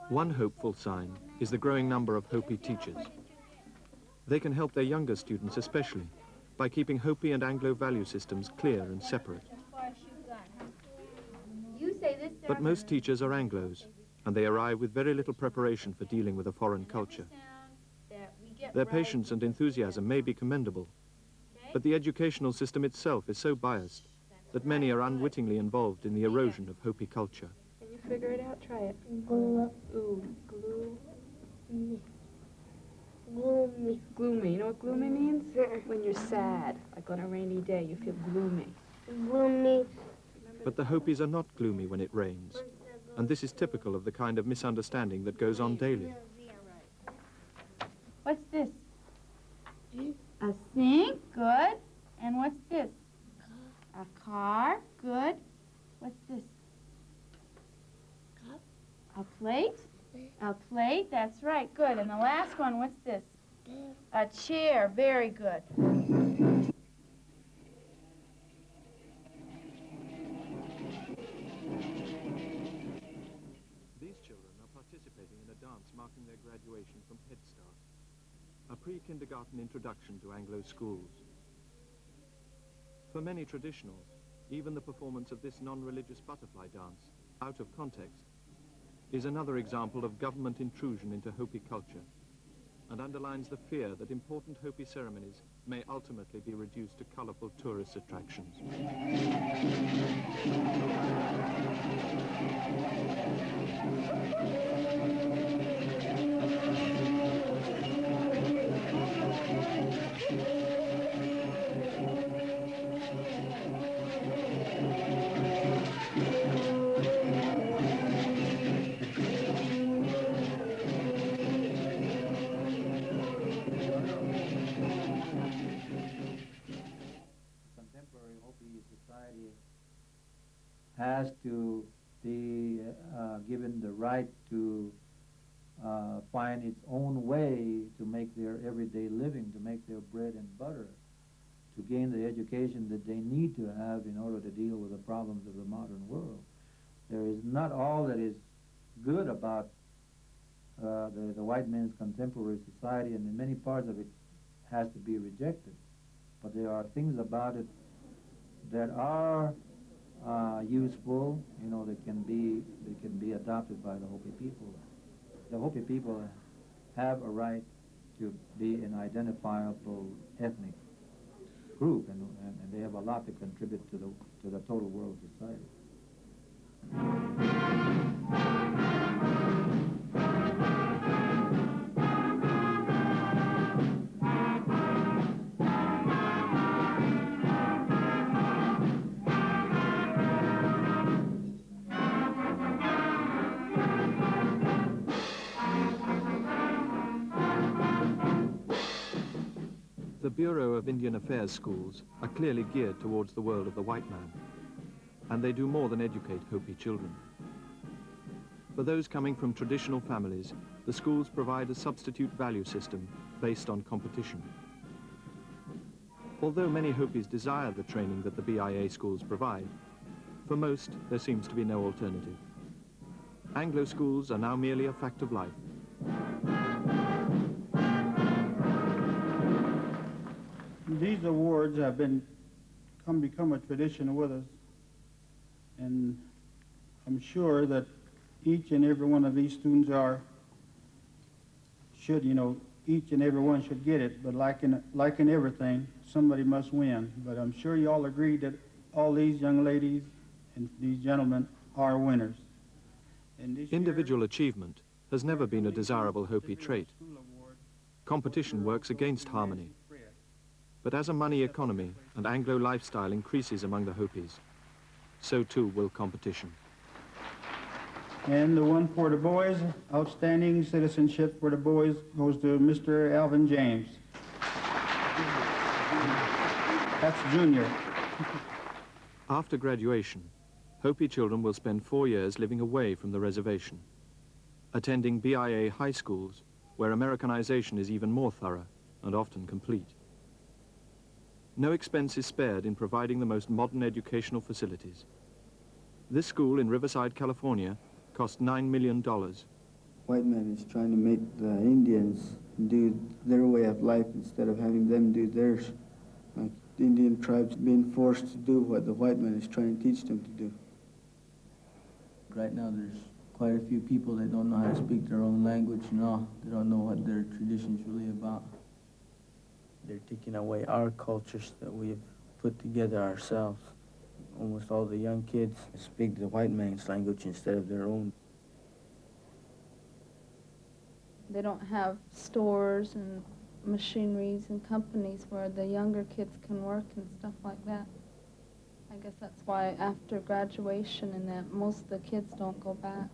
One hopeful sign is the growing number of Hopi teachers. They can help their younger students especially by keeping Hopi and Anglo value systems clear and separate. But most teachers are Anglos, and they arrive with very little preparation for dealing with a foreign culture. Their patience and enthusiasm may be commendable, but the educational system itself is so biased that many are unwittingly involved in the erosion of Hopi culture. Can you figure it out? Try it. Ooh, glue. Gloomy. Gloomy. You know what gloomy means? When you're sad, like on a rainy day, you feel gloomy. Gloomy. But the Hopis are not gloomy when it rains, and this is typical of the kind of misunderstanding that goes on daily. What's this? A sink, good. And what's this? A car, good. What's this? A plate? A plate, that's right, good. And the last one, what's this? A chair, very good. These children are participating in a dance marking their graduation from Head Start, a pre-kindergarten introduction to Anglo schools. For many traditionals, even the performance of this non-religious butterfly dance, out of context, is another example of government intrusion into Hopi culture and underlines the fear that important Hopi ceremonies may ultimately be reduced to colorful tourist attractions. Has to be given the right to find its own way to make their everyday living, to make their bread and butter, to gain the education that they need to have in order to deal with the problems of the modern world. There is not all that is good about the white man's contemporary society, and in many parts of it has to be rejected. But there are things about it that are useful, you know, that can be adopted by the Hopi people. The Hopi people have a right to be an identifiable ethnic group, and they have a lot to contribute to the total world society. The Bureau of Indian Affairs schools are clearly geared towards the world of the white man, and they do more than educate Hopi children. For those coming from traditional families, the schools provide a substitute value system based on competition. Although many Hopis desire the training that the BIA schools provide, for most there seems to be no alternative. Anglo schools are now merely a fact of life. These awards have become a tradition with us, and I'm sure that each and every one of these students each and every one should get it, but like in everything, somebody must win. But I'm sure you all agree that all these young ladies and these gentlemen are winners. Individual achievement has never been a desirable Hopi trait. Competition works against harmony. But as a money economy and Anglo lifestyle increases among the Hopis, so too will competition. And the one for the boys, outstanding citizenship for the boys, goes to Mr. Alvin James. That's junior. After graduation, Hopi children will spend 4 years living away from the reservation, attending BIA high schools where Americanization is even more thorough and often complete. No expense is spared in providing the most modern educational facilities. This school in Riverside, California, cost $9 million, white man is trying to make the Indians do their way of life instead of having them do theirs. Like the Indian tribes being forced to do what the white man is trying to teach them to do. Right now there's quite a few people that don't know how to speak their own language, you know. They don't know what their tradition's really about. They're taking away our cultures that we've put together ourselves. Almost all the young kids speak the white man's language instead of their own. They don't have stores and machineries and companies where the younger kids can work and stuff like that. I guess that's why after graduation and that, most of the kids don't go back.